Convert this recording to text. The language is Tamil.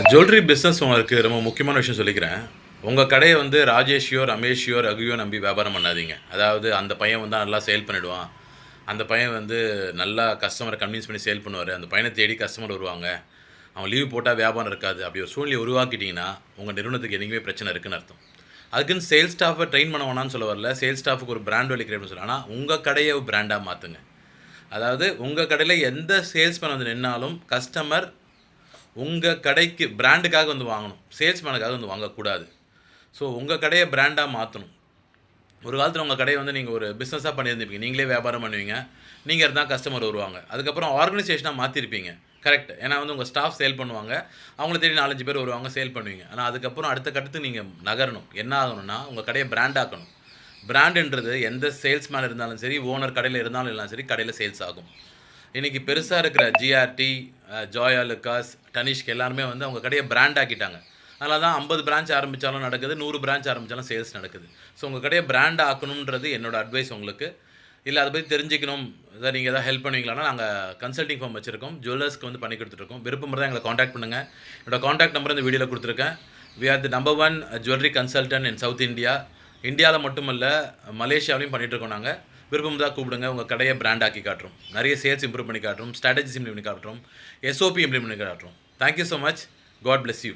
ஜுவல்லரி பிஸ்னஸ் உங்களுக்கு ரொம்ப முக்கியமான விஷயம் சொல்லிக்கிறேன். உங்க கடைய வந்து ராஜேஷையோ, ரமேஷையோ, ரகுவையோ நம்பி வியாபாரம் பண்ணாதீங்க. அதாவது அந்த பையன் வந்தா நல்லா சேல் பண்ணிடுவான். அந்த பையன் வந்து நல்லா கஸ்டமர கன்வின்ஸ் பண்ணி சேல் பண்ணுவாரு. அந்த பையன தேடி கஸ்டமர் வருவாங்க. அவன் லீவ் போட்டா வியாபாரம் இருக்காது. அப்படி ஒரு சூழ்நிலைய உருவாக்கிட்டீங்கன்னா, உங்க நிறுவனத்துக்கு என்னைக்குமே பிரச்சனை இருக்குன்னு அர்த்தம். அதுக்குன்னு சேல்ஸ் ஸ்டாஃப்ப ட்ரெயின் பண்ண வேணான்னு சொல்ல வரல. சேல்ஸ் ஸ்டாஃப்க்கு ஒரு பிராண்ட் வேல்யூ கிரியேட் பண்ண சொல்லல. ஆனா, உங்க கடைய பிராண்டா மாத்துங்க. அதாவது உங்க கடையில எந்த சேல்ஸ்மேன் வந்து நின்னாலும் கஸ்டமர் உங்க கடைக்கு பிராண்டுக்காக வந்து வாங்கணும். சேல்ஸ்மேனுக்காக வந்து வாங்கக்கூடாது. ஸோ உங்க கடைய பிராண்டா மாத்தணும். ஒரு காலத்தில உங்க கடைய வந்து நீங்க ஒரு பிசினஸா பண்ணியிருந்திருப்பீங்க. நீங்களே வியாபாரம் பண்ணுவீங்க. நீங்க இருந்தா கஸ்டமர் வருவாங்க. அதுக்கப்புறம் ஆர்கனைசேஷனா மாத்திருப்பீங்க. கரெக்ட். ஏன்னா வந்து உங்க ஸ்டாஃப் சேல் பண்ணுவாங்க. அவங்கள தேடி 4, 5 பேர் வருவாங்க, சேல் பண்ணுவீங்க. ஆனா அதுக்கப்புறம் அடுத்த கட்டத்துக்கு நீங்க நகரணும். என்ன ஆகணும்னா, உங்க கடைய பிராண்ட் ஆக்கணும். பிராண்டுன்றது எந்த சேல்ஸ்மேன் இருந்தாலும் சரி, ஓனர் கடையில இருந்தாலும் சரி, கடையில சேல்ஸ் ஆகும். இன்னைக்கு பெருசா இருக்கிற ஜிஆர்டி, ஜோயா லுக்காஸ், டனிஷ்க் எல்லாருமே வந்து அவங்க கடைய பிராண்ட் ஆக்கிட்டாங்க. அதனால தான் 50 பிரான்ச் ஆரம்பிச்சாலும் நடக்குது, 100 பிரான்ச் ஆரம்பிச்சாலும் சேல்ஸ் நடக்குது. ஸோ உங்க கடைய பிராண்ட் ஆக்கணும்ன்றது என்னோட அட்வைஸ் உங்களுக்கு. இல்ல அத பத்தி தெரிஞ்சுக்கணும், நீங்க ஏதாவது ஹெல்ப் பண்ணுவீங்களான்னா, நாங்க கன்சல்டிங் ஃபார்ம் வச்சிருக்கோம். ஜுவல்லர்ஸ்க்கு வந்து பண்ணி குடுத்துட்டுருக்கோம். விருப்பம் இருந்தா எங்கள கான்டாக்ட் பண்ணுங்க. என்னோட கான்டாக்ட் நம்பர் இந்த வீடியோல குடுத்துருக்கேன். We are the number 1 jewellery consultant in South India. இந்தியால மட்டுமல்ல, மலேசியாவிலயும் பண்ணிட்டுருக்கோம் நாங்க. விருப்பம் இருந்தா கூப்பிடுங்க. உங்க கடைய பிராண்ட் ஆக்கி காட்டுறோம். நெறைய சேல்ஸ் இம்ப்ரூவ் பண்ணி காட்டுறோம். ஸ்ட்ராட்டஜிஸ் இம்ப்ளிமெண்ட் பண்ணி காட்டுறோம். எஸ்ஓபி இம்ப்ளிமெண்ட் பண்ணி காட்டுறோம். Thank you so much. God bless you.